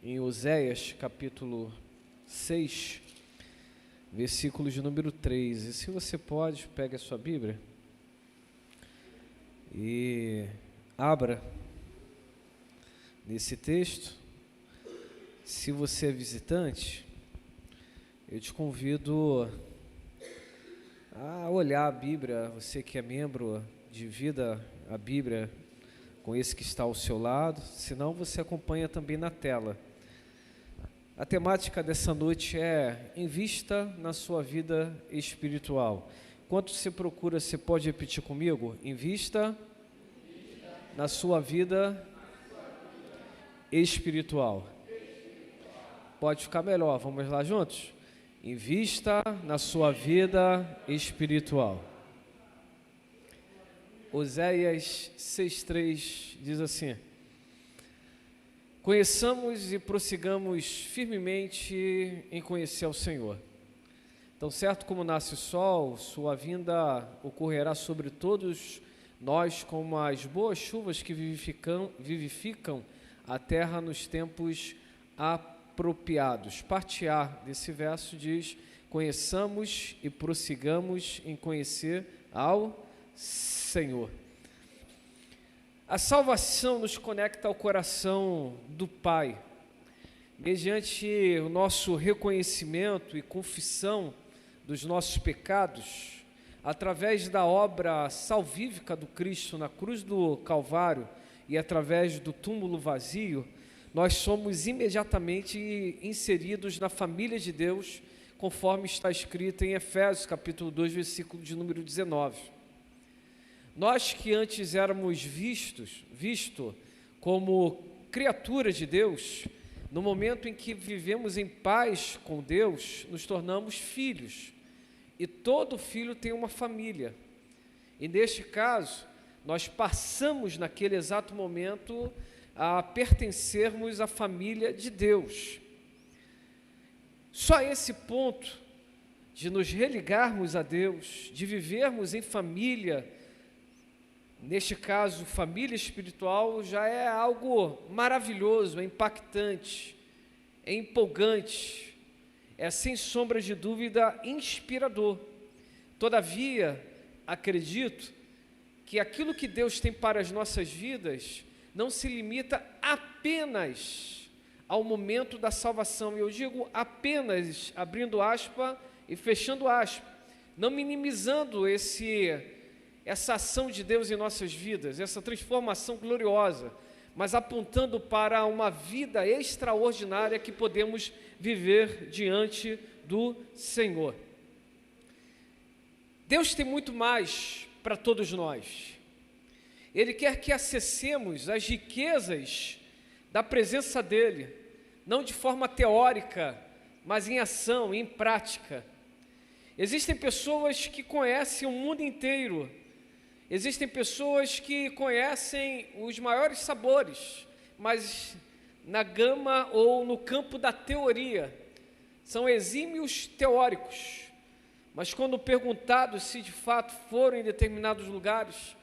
em Oséias, capítulo 6, versículo de número 3. E se você pode, pegue a sua Bíblia e abra nesse texto. Se você é visitante, eu te convido a olhar a Bíblia, você que é membro de Vida, a Bíblia com esse que está ao seu lado, senão você acompanha também na tela. A temática dessa noite é invista na sua vida espiritual. Enquanto você procura, você pode repetir comigo? Invista na sua vida espiritual. Pode ficar melhor, vamos lá juntos? Invista na sua vida espiritual. Oséias 6,3 diz assim: conheçamos e prossigamos firmemente em conhecer ao Senhor. Então, certo como nasce o sol, sua vinda ocorrerá sobre todos nós como as boas chuvas que vivificam a terra nos tempos apropriados. Parte A desse verso diz: conheçamos e prossigamos em conhecer ao Senhor. A salvação nos conecta ao coração do Pai, mediante o nosso reconhecimento e confissão dos nossos pecados, através da obra salvífica do Cristo na cruz do Calvário e através do túmulo vazio, nós somos imediatamente inseridos na família de Deus, conforme está escrito em Efésios capítulo 2, versículo de número 19. Nós que antes éramos visto como criaturas de Deus, no momento em que vivemos em paz com Deus, nos tornamos filhos. E todo filho tem uma família. E neste caso, nós passamos naquele exato momento a pertencermos à família de Deus. Só esse ponto de nos religarmos a Deus, de vivermos em família, neste caso, família espiritual, já é algo maravilhoso, é impactante, é empolgante, é sem sombra de dúvida inspirador. Todavia, acredito que aquilo que Deus tem para as nossas vidas não se limita apenas ao momento da salvação. Eu digo apenas, abrindo aspa e fechando aspa, não minimizando essa ação de Deus em nossas vidas, essa transformação gloriosa, mas apontando para uma vida extraordinária que podemos viver diante do Senhor. Deus tem muito mais para todos nós. Ele quer que acessemos as riquezas da presença dEle, não de forma teórica, mas em ação, em prática. Existem pessoas que conhecem o mundo inteiro. Existem pessoas que conhecem os maiores sabores, mas na gama ou no campo da teoria, são exímios teóricos, mas quando perguntados se de fato foram em determinados lugares,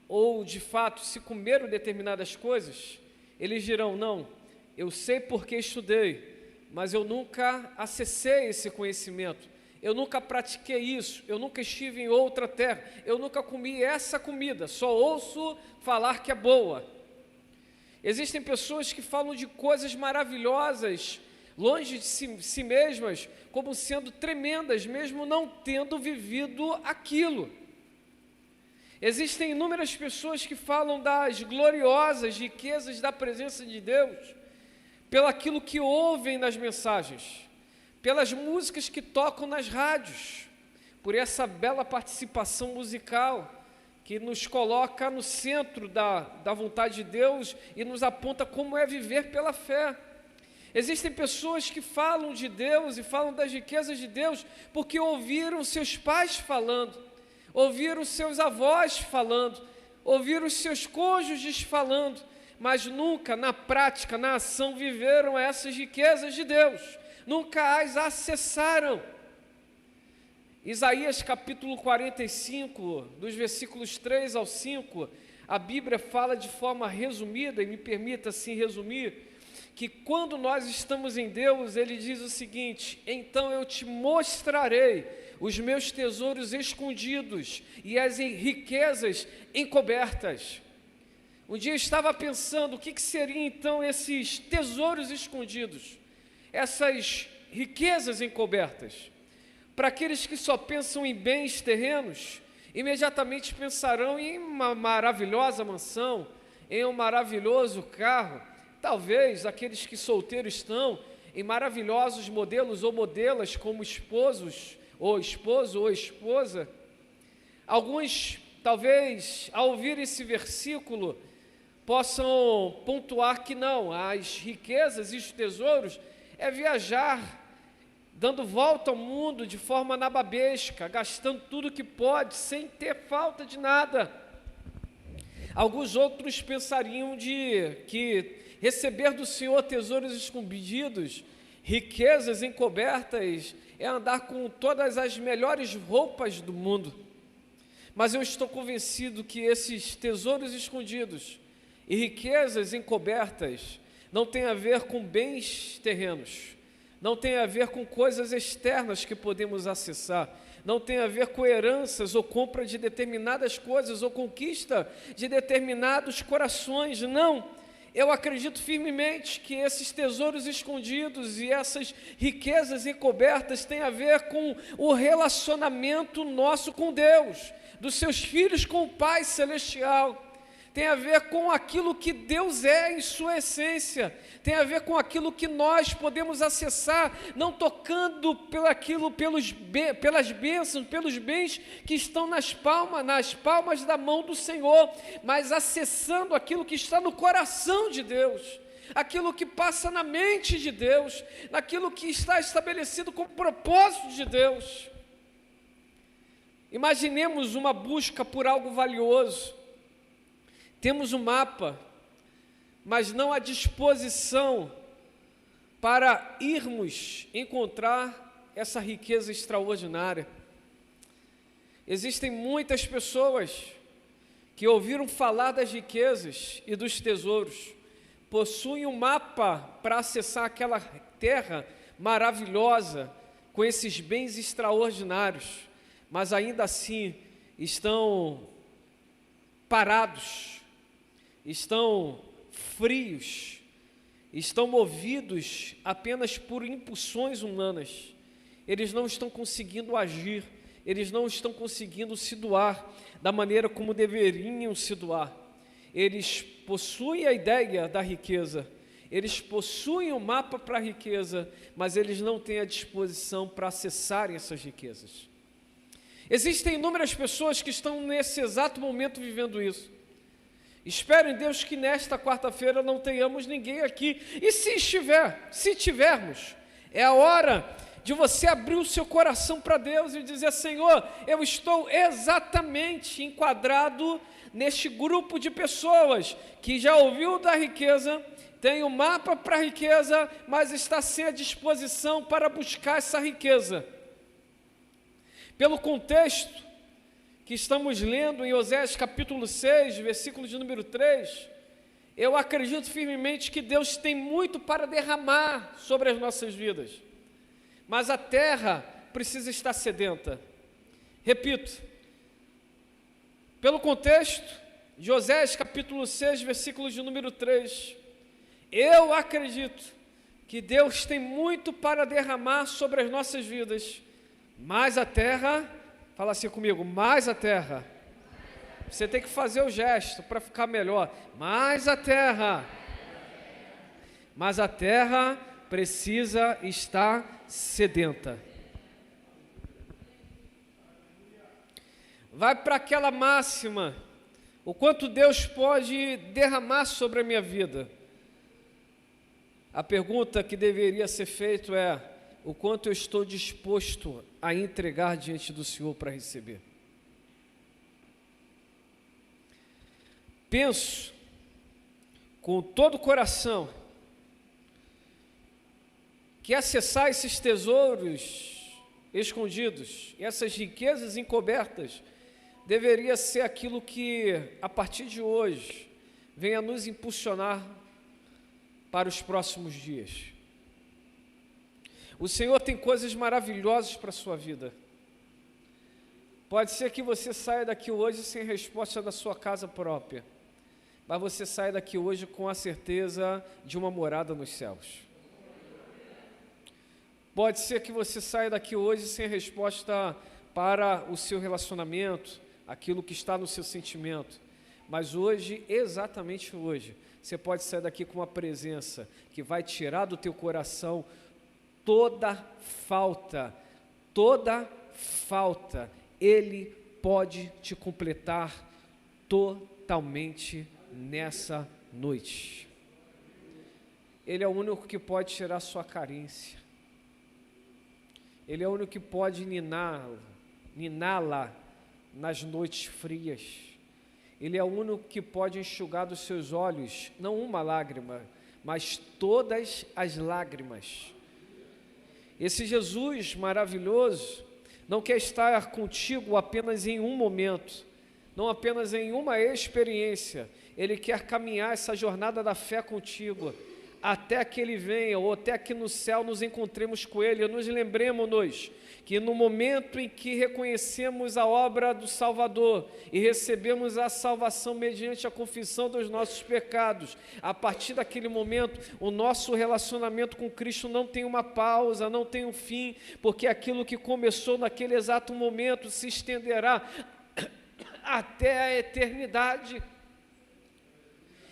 ou de fato se comeram determinadas coisas, eles dirão: não, eu sei porque estudei, mas eu nunca acessei esse conhecimento. Eu nunca pratiquei isso, eu nunca estive em outra terra, eu nunca comi essa comida, só ouço falar que é boa. Existem pessoas que falam de coisas maravilhosas, longe de si mesmas, como sendo tremendas, mesmo não tendo vivido aquilo. Existem inúmeras pessoas que falam das gloriosas riquezas da presença de Deus, pelaquilo que ouvem nas mensagens, pelas músicas que tocam nas rádios, por essa bela participação musical que nos coloca no centro da vontade de Deus e nos aponta como é viver pela fé. Existem pessoas que falam de Deus e falam das riquezas de Deus porque ouviram seus pais falando, ouviram seus avós falando, ouviram os seus cônjuges falando, mas nunca na prática, na ação, viveram essas riquezas de Deus, nunca as acessaram. Isaías capítulo 45, dos versículos 3 ao 5, a Bíblia fala de forma resumida, e me permita assim resumir, que quando nós estamos em Deus, Ele diz o seguinte: então eu te mostrarei os meus tesouros escondidos e as riquezas encobertas. Um dia eu estava pensando, o que seriam então esses tesouros escondidos, essas riquezas encobertas? Para aqueles que só pensam em bens terrenos, imediatamente pensarão em uma maravilhosa mansão, em um maravilhoso carro. Talvez aqueles que solteiros estão em maravilhosos modelos ou modelas como esposos, ou esposo ou esposa. Alguns, talvez, ao ouvir esse versículo, possam pontuar que não, as riquezas e os tesouros é viajar, dando volta ao mundo de forma nababesca, gastando tudo que pode, sem ter falta de nada. Alguns outros pensariam que receber do Senhor tesouros escondidos, riquezas encobertas, é andar com todas as melhores roupas do mundo. Mas eu estou convencido que esses tesouros escondidos e riquezas encobertas não têm a ver com bens terrenos, não tem a ver com coisas externas que podemos acessar, não tem a ver com heranças ou compra de determinadas coisas ou conquista de determinados corações, não. Eu acredito firmemente que esses tesouros escondidos e essas riquezas encobertas têm a ver com o relacionamento nosso com Deus, dos seus filhos com o Pai Celestial. Tem a ver com aquilo que Deus é em sua essência, tem a ver com aquilo que nós podemos acessar, não tocando pelas bênçãos, pelos bens que estão nas palmas da mão do Senhor, mas acessando aquilo que está no coração de Deus, aquilo que passa na mente de Deus, naquilo que está estabelecido como propósito de Deus. Imaginemos uma busca por algo valioso. Temos um mapa, mas não a disposição para irmos encontrar essa riqueza extraordinária. Existem muitas pessoas que ouviram falar das riquezas e dos tesouros, possuem um mapa para acessar aquela terra maravilhosa, com esses bens extraordinários, mas ainda assim estão parados, estão frios, estão movidos apenas por impulsões humanas. Eles não estão conseguindo agir, eles não estão conseguindo se doar da maneira como deveriam se doar. Eles possuem a ideia da riqueza, eles possuem o mapa para a riqueza, mas eles não têm a disposição para acessarem essas riquezas. Existem inúmeras pessoas que estão nesse exato momento vivendo isso. Espero em Deus que nesta quarta-feira não tenhamos ninguém aqui. E se tivermos, é a hora de você abrir o seu coração para Deus e dizer: Senhor, eu estou exatamente enquadrado neste grupo de pessoas que já ouviu da riqueza, tem o mapa para a riqueza, mas está sem a disposição para buscar essa riqueza. Pelo contexto que estamos lendo em Oséias capítulo 6, versículo de número 3, eu acredito firmemente que Deus tem muito para derramar sobre as nossas vidas, mas a terra precisa estar sedenta. Repito, pelo contexto de Oséias capítulo 6, versículo de número 3, eu acredito que Deus tem muito para derramar sobre as nossas vidas, mas a terra, fala assim comigo, mais a terra. Você tem que fazer o gesto para ficar melhor. Mais a terra. Mas a terra precisa estar sedenta. Vai para aquela máxima: o quanto Deus pode derramar sobre a minha vida. A pergunta que deveria ser feita é: o quanto eu estou disposto a entregar diante do Senhor para receber? Penso com todo o coração que acessar esses tesouros escondidos, essas riquezas encobertas, deveria ser aquilo que, a partir de hoje, venha nos impulsionar para os próximos dias. O Senhor tem coisas maravilhosas para a sua vida. Pode ser que você saia daqui hoje sem resposta da sua casa própria, mas você sai daqui hoje com a certeza de uma morada nos céus. Pode ser que você saia daqui hoje sem resposta para o seu relacionamento, aquilo que está no seu sentimento, mas hoje, exatamente hoje, você pode sair daqui com uma presença que vai tirar do teu coração toda falta, Ele pode te completar totalmente nessa noite. Ele é o único que pode tirar sua carência. Ele é o único que pode niná-la nas noites frias. Ele é o único que pode enxugar dos seus olhos, não uma lágrima, mas todas as lágrimas. Esse Jesus maravilhoso não quer estar contigo apenas em um momento, não apenas em uma experiência. Ele quer caminhar essa jornada da fé contigo, até que Ele venha, ou até que no céu nos encontremos com Ele. Nos lembremos-nos que no momento em que reconhecemos a obra do Salvador e recebemos a salvação mediante a confissão dos nossos pecados, a partir daquele momento, o nosso relacionamento com Cristo não tem uma pausa, não tem um fim, porque aquilo que começou naquele exato momento se estenderá até a eternidade.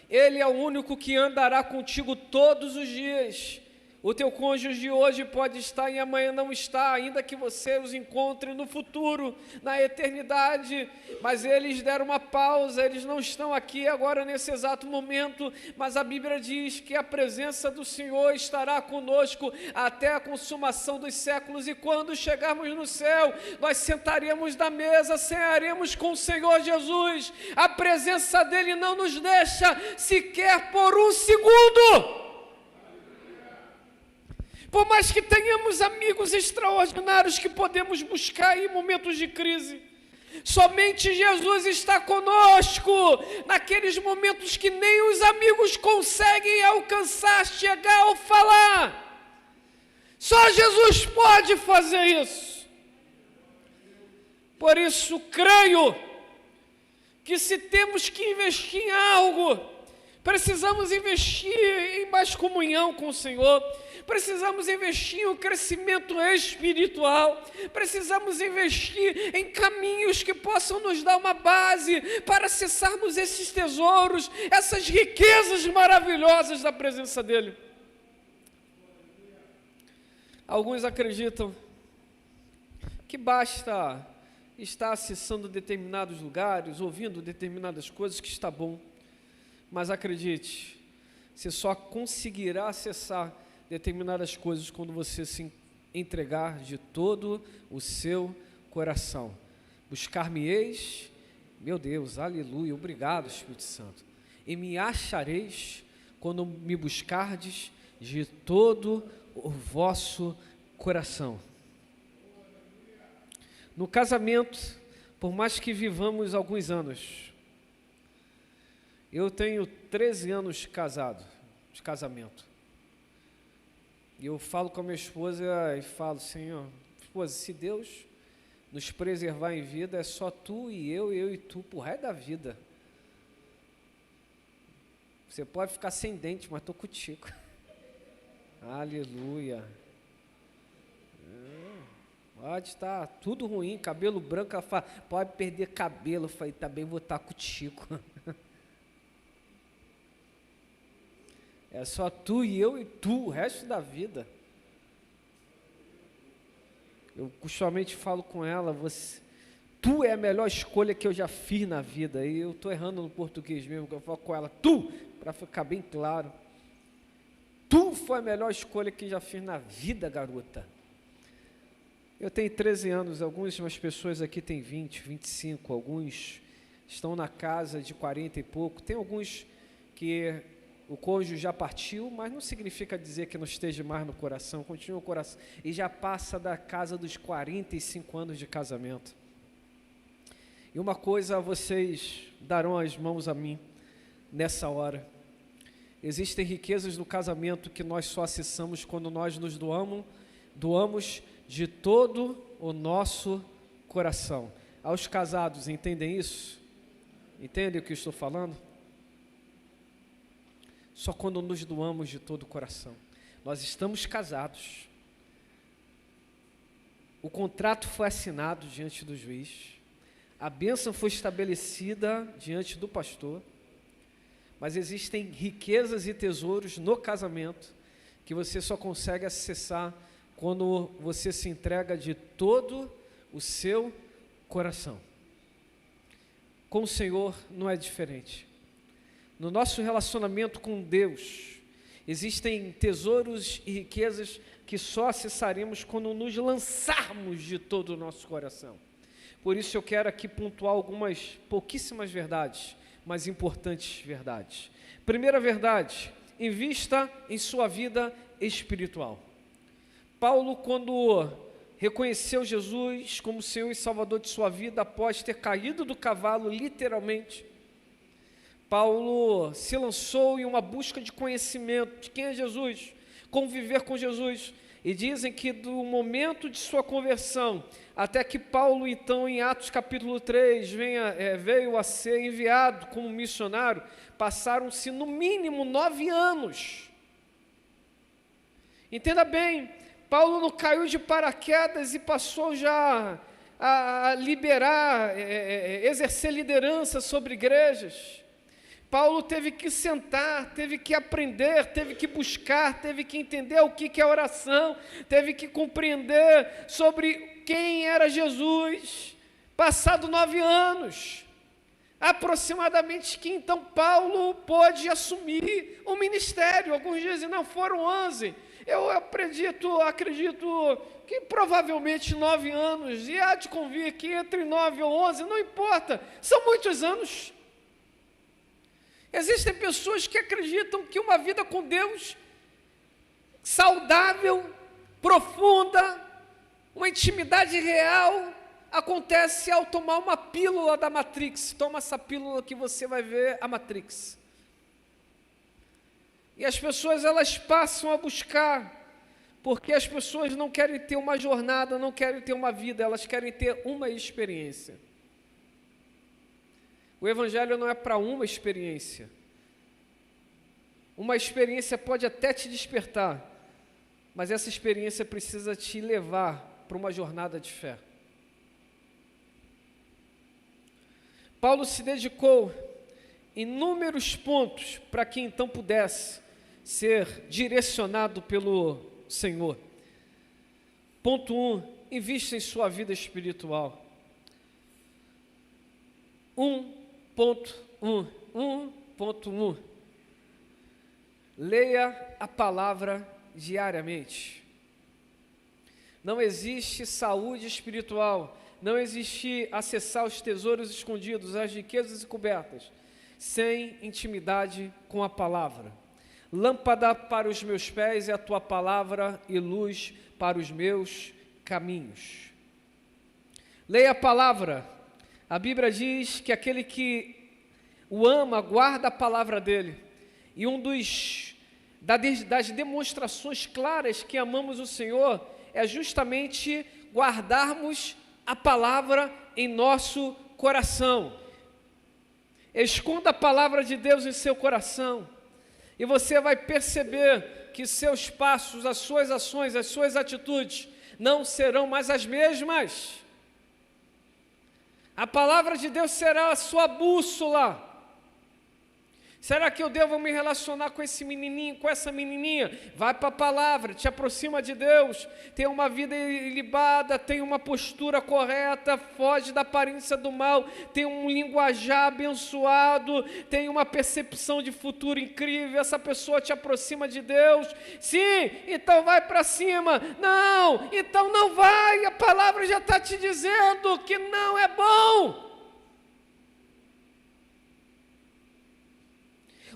Ele é o único que andará contigo todos os dias. O teu cônjuge hoje pode estar e amanhã não está, ainda que você os encontre no futuro, na eternidade, mas eles deram uma pausa, eles não estão aqui agora nesse exato momento, mas a Bíblia diz que a presença do Senhor estará conosco até a consumação dos séculos, e quando chegarmos no céu, nós sentaremos na mesa, cearemos com o Senhor Jesus. A presença dEle não nos deixa sequer por um segundo. Por mais que tenhamos amigos extraordinários que podemos buscar em momentos de crise, somente Jesus está conosco naqueles momentos que nem os amigos conseguem alcançar, chegar ou falar. Só Jesus pode fazer isso. Por isso, creio que se temos que investir em algo, precisamos investir em mais comunhão com o Senhor, precisamos investir em um crescimento espiritual, precisamos investir em caminhos que possam nos dar uma base para acessarmos esses tesouros, essas riquezas maravilhosas da presença dEle. Alguns acreditam que basta estar acessando determinados lugares, ouvindo determinadas coisas, que está bom. Mas acredite, você só conseguirá acessar determinadas coisas quando você se entregar de todo o seu coração. Buscar-me-eis, meu Deus, aleluia, obrigado, Espírito Santo. E me achareis quando me buscardes de todo o vosso coração. No casamento, por mais que vivamos alguns anos, eu tenho 13 anos de casamento. E eu falo com a minha esposa e falo, Senhor, esposa, se Deus nos preservar em vida, é só tu e eu e tu, pro resto da vida. Você pode ficar sem dente, mas estou contigo. Aleluia. Pode estar tudo ruim, cabelo branco, ela fala, pode perder cabelo. Eu falei, também vou estar contigo. É só tu e eu e tu, o resto da vida. Eu costumamente falo com ela, tu é a melhor escolha que eu já fiz na vida. E eu estou errando no português mesmo, que eu falo com ela, tu, para ficar bem claro. Tu foi a melhor escolha que eu já fiz na vida, garota. Eu tenho 13 anos, algumas pessoas aqui têm 20, 25, alguns estão na casa de 40 e pouco. Tem alguns que o cônjuge já partiu, mas não significa dizer que não esteja mais no coração, continua no coração, e já passa da casa dos 45 anos de casamento. E uma coisa vocês darão as mãos a mim nessa hora, Existem riquezas no casamento que nós só acessamos quando nós nos doamos de todo o nosso coração. Aos casados, entendem isso? Entendem o que eu estou falando? Só quando nos doamos de todo o coração. Nós estamos casados. O contrato foi assinado diante do juiz. A bênção foi estabelecida diante do pastor. Mas existem riquezas e tesouros no casamento que você só consegue acessar quando você se entrega de todo o seu coração. Com o Senhor não é diferente. No nosso relacionamento com Deus, existem tesouros e riquezas que só acessaremos quando nos lançarmos de todo o nosso coração. Por isso eu quero aqui pontuar algumas pouquíssimas verdades, mas importantes verdades. Primeira verdade, invista em sua vida espiritual. Paulo, quando reconheceu Jesus como Senhor e Salvador de sua vida, após ter caído do cavalo, literalmente, Paulo se lançou em uma busca de conhecimento de quem é Jesus, como viver com Jesus. E dizem que do momento de sua conversão, até que Paulo, então, em Atos capítulo 3, veio a ser enviado como missionário, passaram-se no mínimo 9 anos. Entenda bem, Paulo não caiu de paraquedas e passou já a liberar, exercer liderança sobre igrejas. Paulo teve que sentar, teve que aprender, teve que buscar, teve que entender o que é oração, teve que compreender sobre quem era Jesus. Passado 9 anos, aproximadamente, que então Paulo pôde assumir o ministério. Alguns dizem, não, foram 11. Eu acredito que provavelmente 9 anos, e há de convir que entre 9 ou 11, não importa, são muitos anos. Existem pessoas que acreditam que uma vida com Deus saudável, profunda, uma intimidade real, acontece ao tomar uma pílula da Matrix. Toma essa pílula que você vai ver a Matrix. E as pessoas, elas passam a buscar, porque as pessoas não querem ter uma jornada, não querem ter uma vida, elas querem ter uma experiência. O Evangelho não é para uma experiência. Uma experiência pode até te despertar, mas essa experiência precisa te levar para uma jornada de fé. Paulo se dedicou em inúmeros pontos para que então pudesse ser direcionado pelo Senhor. Ponto 1, invista em sua vida espiritual. 1.1. Leia a palavra diariamente. Não existe saúde espiritual, não existe acessar os tesouros escondidos, as riquezas encobertas, sem intimidade com a palavra. Lâmpada para os meus pés é a tua palavra e luz para os meus caminhos. Leia a palavra. A Bíblia diz que aquele que o ama, guarda a palavra dele. E das demonstrações claras que amamos o Senhor é justamente guardarmos a palavra em nosso coração. Esconda a palavra de Deus em seu coração, e você vai perceber que seus passos, as suas ações, as suas atitudes não serão mais as mesmas. A palavra de Deus será a sua bússola. Será que eu devo me relacionar com esse menininho, com essa menininha? Vai para a palavra, te aproxima de Deus, tem uma vida ilibada, tem uma postura correta, foge da aparência do mal, tem um linguajar abençoado, tem uma percepção de futuro incrível, essa pessoa te aproxima de Deus. Sim, então vai para cima. Não, então não vai, a palavra já está te dizendo que não é bom.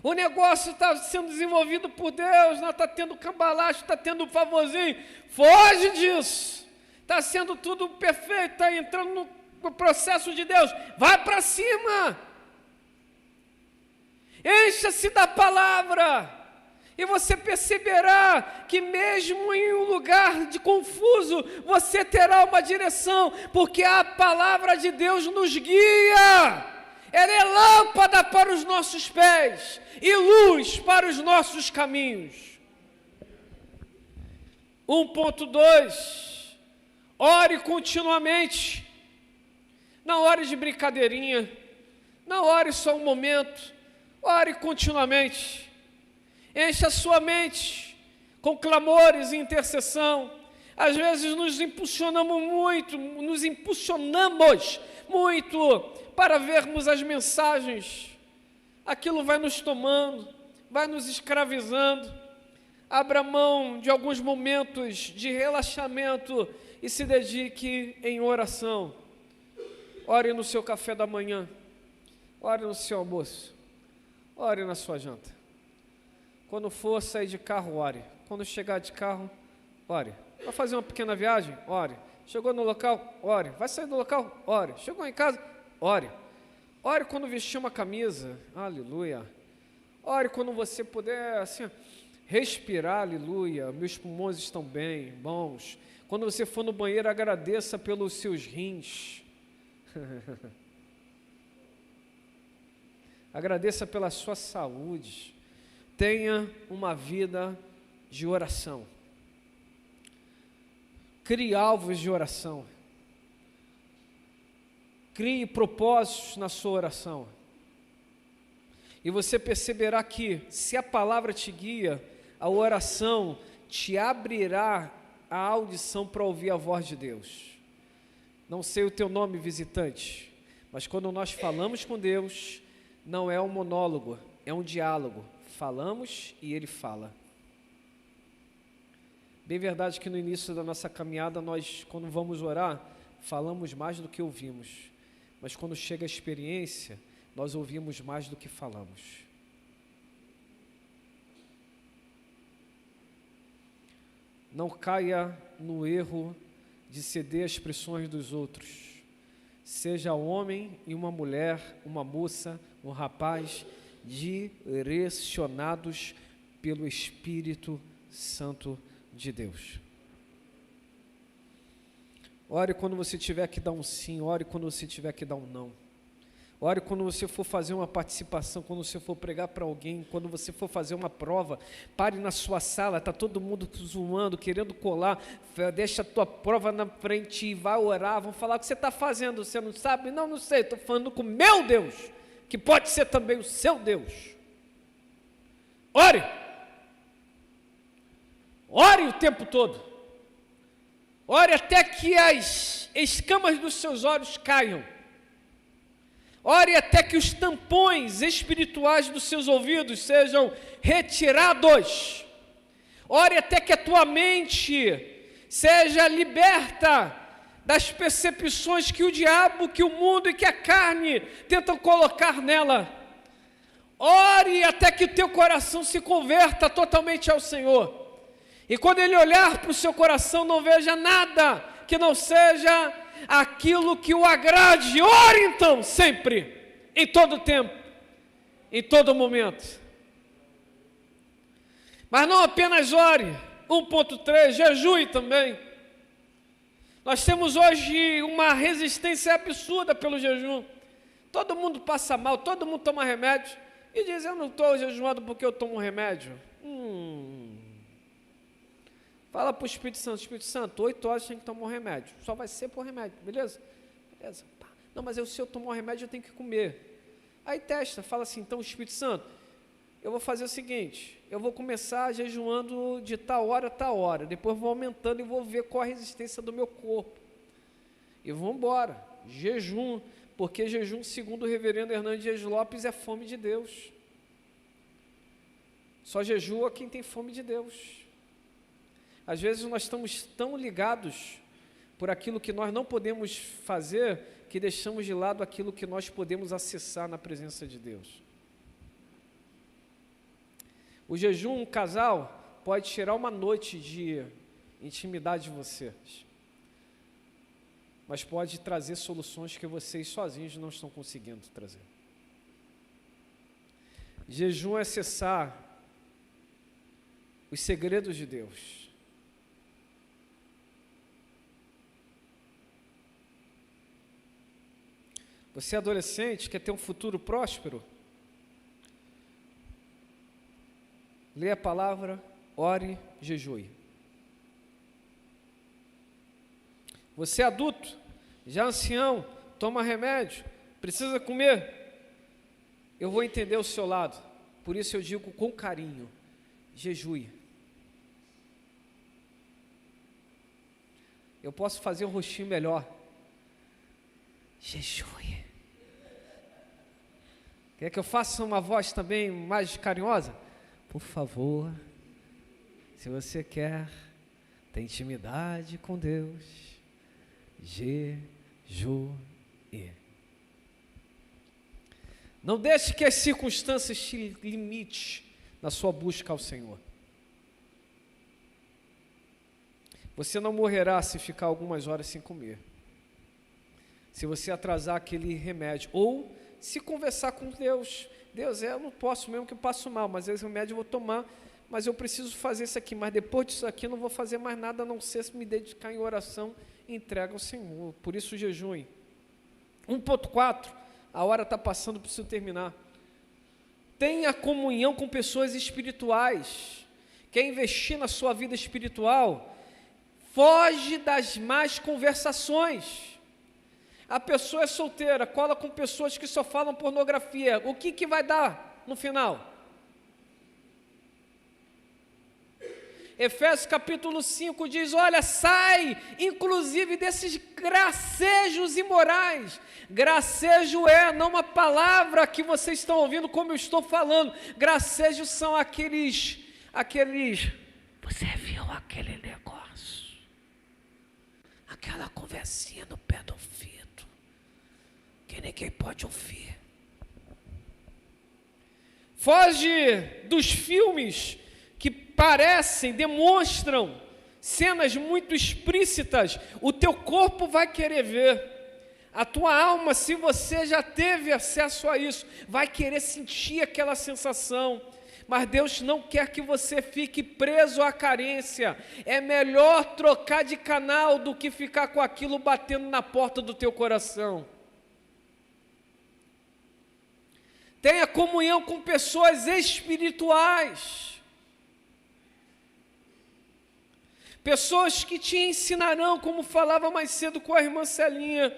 O negócio está sendo desenvolvido por Deus, não está tendo cambalacho, está tendo um favorzinho. Foge disso. Está sendo tudo perfeito, está entrando no processo de Deus. Vai para cima. Encha-se da palavra. E você perceberá que mesmo em um lugar de confuso, você terá uma direção, porque a palavra de Deus nos guia. Ela é lâmpada para os nossos pés e luz para os nossos caminhos. 1.2. Ore continuamente. Não ore de brincadeirinha. Não ore só um momento. Ore continuamente. Encha a sua mente com clamores e intercessão. Às vezes nos impulsionamos muito para vermos as mensagens. Aquilo vai nos tomando, vai nos escravizando. Abra mão de alguns momentos de relaxamento e se dedique em oração. Ore no seu café da manhã, ore no seu almoço, ore na sua janta. Quando for sair de carro, ore. Quando chegar de carro, ore. Vai fazer uma pequena viagem? Ore. Chegou no local? Ore. Vai sair do local? Ore. Chegou em casa? Ore. Ore quando vestir uma camisa. Aleluia. Ore quando você puder, assim, respirar. Aleluia. Meus pulmões estão bem, bons. Quando você for no banheiro, agradeça pelos seus rins. Agradeça pela sua saúde. Tenha uma vida de oração. Crie alvos de oração. Crie propósitos na sua oração. E você perceberá que, se a palavra te guia, a oração te abrirá a audição para ouvir a voz de Deus. Não sei o teu nome, visitante, mas quando nós falamos com Deus, não é um monólogo, é um diálogo. Falamos e Ele fala. Bem verdade que no início da nossa caminhada, nós, quando vamos orar, falamos mais do que ouvimos. Mas quando chega a experiência, nós ouvimos mais do que falamos. Não caia no erro de ceder às pressões dos outros. Seja um homem e uma mulher, uma moça, um rapaz, direcionados pelo Espírito Santo de Deus. Ore quando você tiver que dar um sim, ore quando você tiver que dar um não. Ore quando você for fazer uma participação, quando você for pregar para alguém, quando você for fazer uma prova. Pare na sua sala, está todo mundo zoando, querendo colar, deixa a tua prova na frente e vai orar. Vão falar o que você está fazendo, você não sabe? Não sei, estou falando com o meu Deus, que pode ser também o seu Deus. Ore! Ore o tempo todo. Ore até que as escamas dos seus olhos caiam. Ore até que os tampões espirituais dos seus ouvidos sejam retirados. Ore até que a tua mente seja liberta das percepções que o diabo, que o mundo e que a carne tentam colocar nela. Ore até que o teu coração se converta totalmente ao Senhor. E quando Ele olhar para o seu coração, não veja nada que não seja aquilo que o agrade. Ore então, sempre, em todo tempo, em todo momento. Mas não apenas ore. 1.3, jejue também. Nós temos hoje uma resistência absurda pelo jejum. Todo mundo passa mal, todo mundo toma remédio e diz: eu não estou jejuando porque eu tomo remédio. Fala para o Espírito Santo, 8 horas tem que tomar um remédio, só vai ser por remédio, beleza? Beleza. Não, mas se eu tomar um remédio eu tenho que comer. Aí testa, fala assim: então Espírito Santo, eu vou fazer o seguinte, eu vou começar jejuando de tal hora a tal hora, depois vou aumentando e vou ver qual a resistência do meu corpo. E vamos embora, jejum, porque jejum, segundo o reverendo Hernandes Lopes, é fome de Deus. Só jejua quem tem fome de Deus. Às vezes nós estamos tão ligados por aquilo que nós não podemos fazer, que deixamos de lado aquilo que nós podemos acessar na presença de Deus. O jejum, um casal, pode tirar uma noite de intimidade de vocês, mas pode trazer soluções que vocês sozinhos não estão conseguindo trazer. Jejum é acessar os segredos de Deus. Você é adolescente, quer ter um futuro próspero? Lê a palavra, ore, jejue. Você é adulto, já ancião, toma remédio, precisa comer. Eu vou entender o seu lado, por isso eu digo com carinho, jejue. Eu posso fazer um rostinho melhor. Jejue. Quer que eu faça uma voz também mais carinhosa? Por favor, se você quer ter intimidade com Deus, jejue. Não deixe que as circunstâncias te limitem na sua busca ao Senhor. Você não morrerá se ficar algumas horas sem comer. Se você atrasar aquele remédio, ou se conversar com Deus. Deus, eu não posso mesmo que eu passo mal, mas esse remédio eu vou tomar, mas eu preciso fazer isso aqui, mas depois disso aqui eu não vou fazer mais nada a não ser se me dedicar em oração e entrega ao Senhor. Por isso jejum. 1.4, a hora está passando, preciso terminar. Tenha comunhão com pessoas espirituais. Quer investir na sua vida espiritual? Foge das más conversações. A pessoa é solteira, cola com pessoas que só falam pornografia. O que vai dar no final? Efésios capítulo 5 diz, olha, sai, inclusive desses gracejos imorais. Gracejo é não uma palavra que vocês estão ouvindo como eu estou falando. Gracejos são aqueles, você viu aquele negócio? Aquela conversinha no pé do ouvido, que ninguém pode ouvir. Foge dos filmes que demonstram cenas muito explícitas. O teu corpo vai querer ver. A tua alma, se você já teve acesso a isso, vai querer sentir aquela sensação. Mas Deus não quer que você fique preso à carência. É melhor trocar de canal do que ficar com aquilo batendo na porta do teu coração. Tenha comunhão com pessoas espirituais. Pessoas que te ensinarão, como falava mais cedo com a irmã Celinha,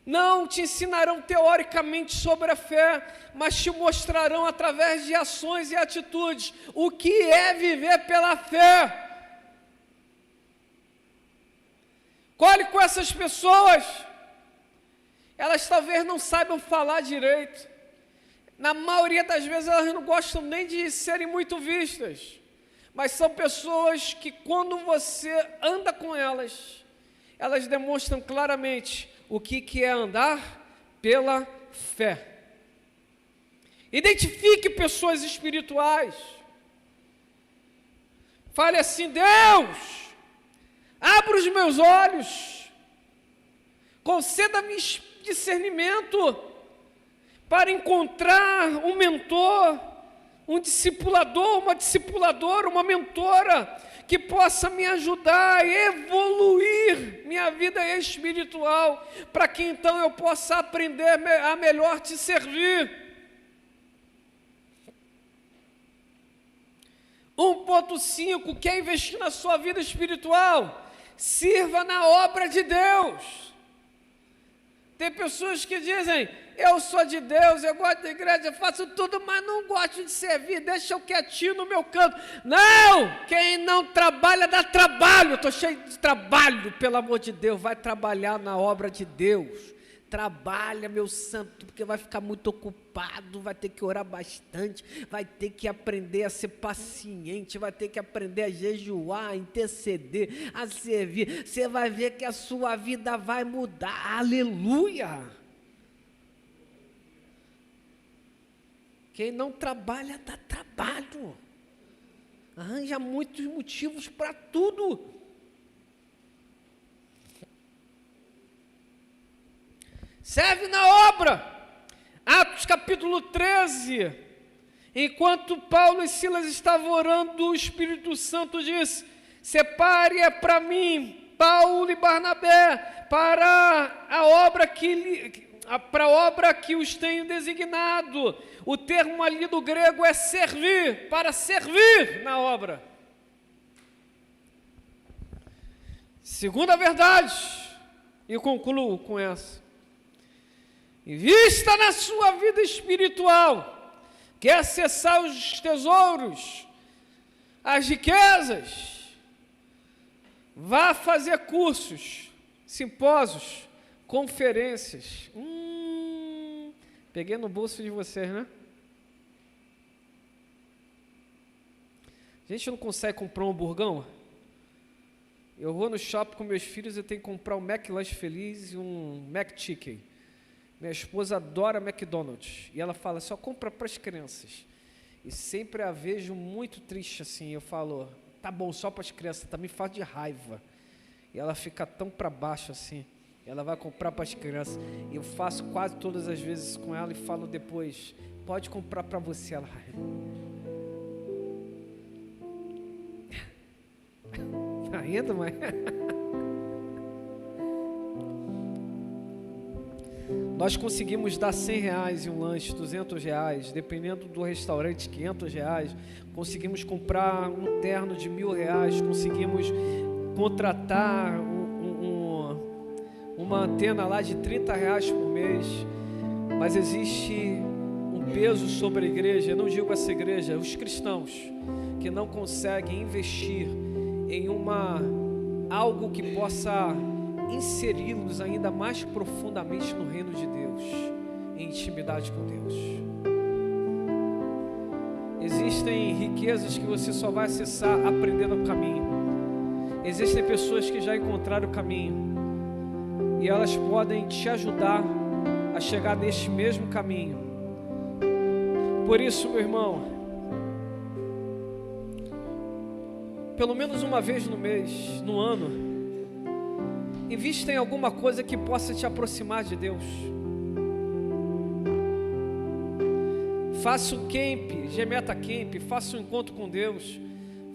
não te ensinarão teoricamente sobre a fé, mas te mostrarão através de ações e atitudes o que é viver pela fé. Colhe com essas pessoas, elas talvez não saibam falar direito, na maioria das vezes elas não gostam nem de serem muito vistas, mas são pessoas que quando você anda com elas, elas demonstram claramente o que é andar pela fé. Identifique pessoas espirituais. Fale assim, Deus, abra os meus olhos, conceda-me discernimento para encontrar um mentor, um discipulador, uma discipuladora, uma mentora, que possa me ajudar a evoluir minha vida espiritual, para que então eu possa aprender a melhor te servir. 1.5, quer investir na sua vida espiritual? Sirva na obra de Deus. Tem pessoas que dizem, eu sou de Deus, eu gosto da igreja, eu faço tudo, mas não gosto de servir, deixa eu quietinho no meu canto. Não! Quem não trabalha, dá trabalho. Estou cheio de trabalho, pelo amor de Deus, vai trabalhar na obra de Deus. Trabalha, meu santo, porque vai ficar muito ocupado, vai ter que orar bastante, vai ter que aprender a ser paciente, vai ter que aprender a jejuar, a interceder, a servir. Você vai ver que a sua vida vai mudar. Aleluia! Quem não trabalha, dá trabalho. Arranja muitos motivos para tudo. Serve na obra. Atos capítulo 13, Enquanto Paulo e Silas estavam orando, o Espírito Santo disse: separe para mim Paulo e Barnabé para a obra que os tenho designado. O termo ali do grego é servir, para servir na obra. Segunda verdade, e concluo com essa: invista na sua vida espiritual. Quer acessar os tesouros, as riquezas, vá fazer cursos, simpósios, conferências. Peguei no bolso de vocês, né? A gente não consegue comprar um hamburgão? Eu vou no shopping com meus filhos, eu tenho que comprar um McLanche Feliz e um McChicken. Minha esposa adora McDonald's e ela fala, só compra para as crianças. E sempre a vejo muito triste assim. Eu falo, tá bom, só para as crianças, tá me faz de raiva. E ela fica tão para baixo assim. Ela vai comprar para as crianças. E eu faço quase todas as vezes com ela e falo depois, pode comprar para você. Ela ainda, mãe? Nós conseguimos dar R$100 em um lanche, R$200, dependendo do restaurante, R$500. Conseguimos comprar um terno de R$1.000, conseguimos contratar uma antena lá de R$30 por mês. Mas existe um peso sobre a igreja, eu não digo essa igreja, os cristãos, que não conseguem investir em algo que possa inseri-los ainda mais profundamente no reino de Deus, em intimidade com Deus. Existem riquezas que você só vai acessar aprendendo o caminho. Existem pessoas que já encontraram o caminho e elas podem te ajudar a chegar neste mesmo caminho. Por isso, meu irmão, pelo menos uma vez no mês, no ano, invista em alguma coisa que possa te aproximar de Deus. Faça um camp, Gemeta Camp, faça um encontro com Deus.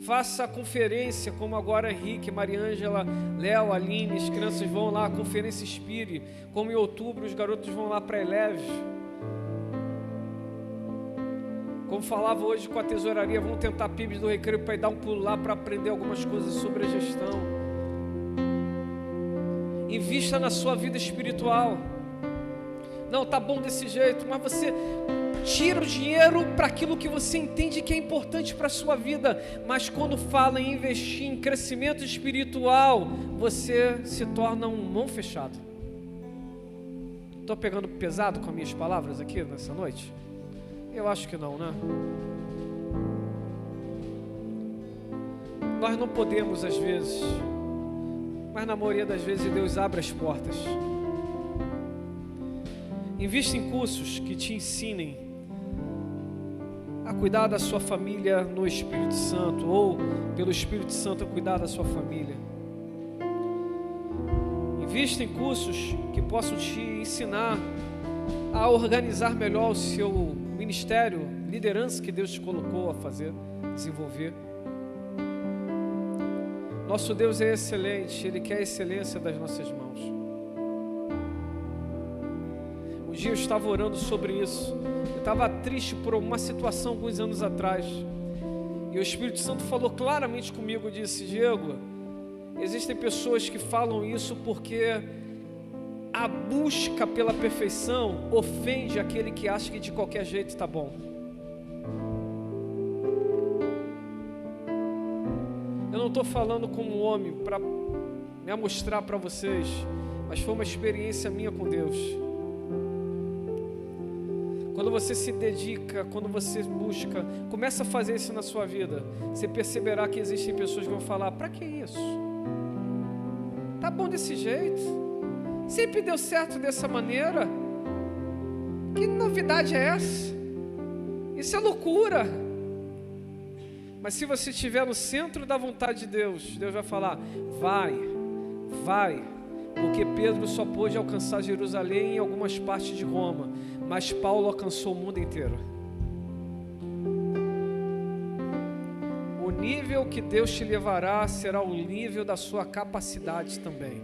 Faça a conferência, como agora Henrique, Mariângela, Léo, Aline, as crianças vão lá, a conferência Inspire, como em outubro os garotos vão lá para Eleve. Como falava hoje com a tesouraria, vão tentar PIBs do Recreio para ir dar um pulo lá para aprender algumas coisas sobre a gestão. Invista na sua vida espiritual. Não, tá bom desse jeito, mas você tira o dinheiro para aquilo que você entende que é importante para a sua vida. Mas quando fala em investir em crescimento espiritual, você se torna um mão fechado. Estou pegando pesado com as minhas palavras aqui nessa noite? Eu acho que não, né? Nós não podemos às vezes, mas na maioria das vezes Deus abre as portas. Invista em cursos que te ensinem a cuidar da sua família no Espírito Santo, ou pelo Espírito Santo a cuidar da sua família. Invista em cursos que possam te ensinar a organizar melhor o seu ministério, liderança que Deus te colocou a fazer, desenvolver. Nosso Deus é excelente, Ele quer a excelência das nossas mãos. Um dia eu estava orando sobre isso. Eu estava triste por uma situação alguns anos atrás. E o Espírito Santo falou claramente comigo, disse, Diego, existem pessoas que falam isso porque a busca pela perfeição ofende aquele que acha que de qualquer jeito está bom. Eu não estou falando como um homem para me mostrar para vocês, mas foi uma experiência minha com Deus. Quando você se dedica, quando você busca, começa a fazer isso na sua vida, você perceberá que existem pessoas que vão falar, para que isso? Tá bom desse jeito? Sempre deu certo dessa maneira? Que novidade é essa? Isso é loucura. Mas se você estiver no centro da vontade de Deus, Deus vai falar, vai, porque Pedro só pôde alcançar Jerusalém e algumas partes de Roma, mas Paulo alcançou o mundo inteiro. nível que Deus te levará será o nível da sua capacidade também.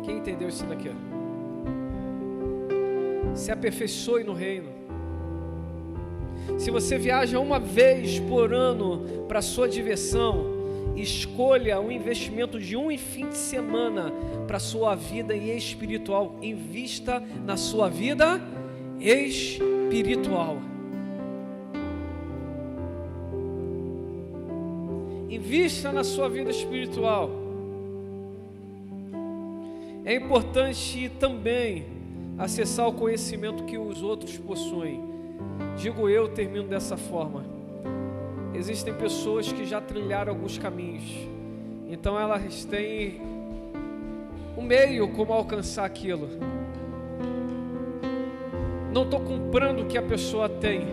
Quem entendeu isso daqui? Se aperfeiçoe no reino. Se você viaja uma vez por ano para sua diversão, escolha um investimento de um fim de semana para a sua vida espiritual. Invista na sua vida espiritual. Invista na sua vida espiritual. É importante também acessar o conhecimento que os outros possuem. Digo eu, termino dessa forma. Existem pessoas que já trilharam alguns caminhos, então elas têm um meio como alcançar aquilo. Não estou comprando o que a pessoa tem,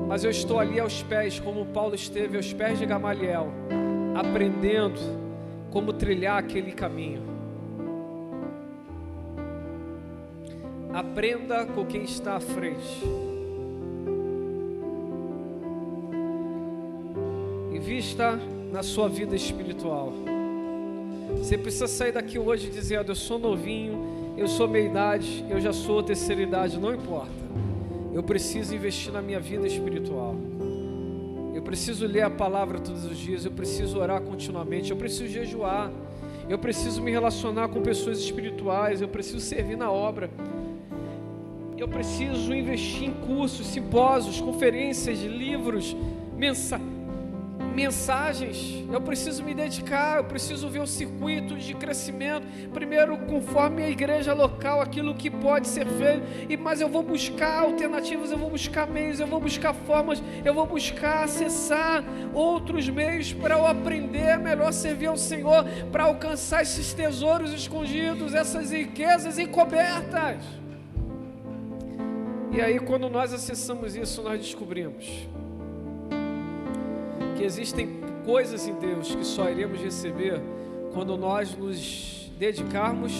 mas eu estou ali aos pés, como Paulo esteve aos pés de Gamaliel, aprendendo como trilhar aquele caminho. Aprenda com quem está à frente. Invista na sua vida espiritual. Você precisa sair daqui hoje dizendo: eu sou novinho, eu sou meia idade, eu já sou terceira idade, não importa. Eu preciso investir na minha vida espiritual. Eu preciso ler a palavra todos os dias, eu preciso orar continuamente, eu preciso jejuar, eu preciso me relacionar com pessoas espirituais, eu preciso servir na obra. Eu preciso investir em cursos, simpósios, conferências, livros, mensagens. Eu preciso me dedicar, eu preciso ver o circuito de crescimento, primeiro conforme a igreja local, aquilo que pode ser feito, mas eu vou buscar alternativas, eu vou buscar meios, eu vou buscar formas, eu vou buscar acessar outros meios para eu aprender melhor servir ao Senhor, para alcançar esses tesouros escondidos, essas riquezas encobertas. E aí, quando nós acessamos isso, nós descobrimos que existem coisas em Deus que só iremos receber quando nós nos dedicarmos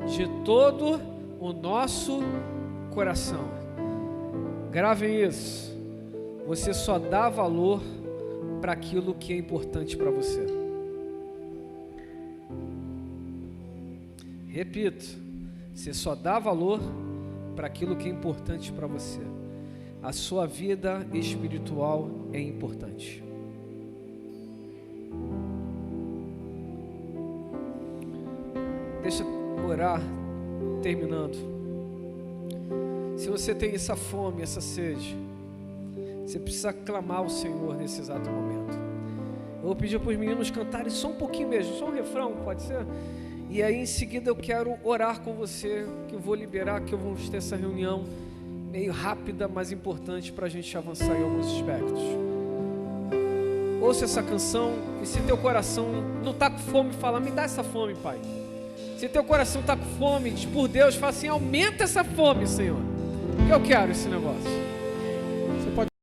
de todo o nosso coração. Gravem isso. Você só dá valor para aquilo que é importante para você. Repito, você só dá valor para aquilo que é importante para você. A sua vida espiritual é importante. Deixa eu orar, terminando. Se você tem essa fome, essa sede, você precisa clamar ao Senhor nesse exato momento. Eu vou pedir para os meninos cantarem só um pouquinho mesmo, só um refrão, pode ser? E aí em seguida eu quero orar com você, que eu vou liberar, que eu vou ter essa reunião meio rápida, mas importante para a gente avançar em alguns aspectos. Ouça essa canção, e se teu coração não está com fome, fala: me dá essa fome, Pai. Se teu coração está com fome, diz por Deus, fala assim: aumenta essa fome, Senhor, que eu quero esse negócio.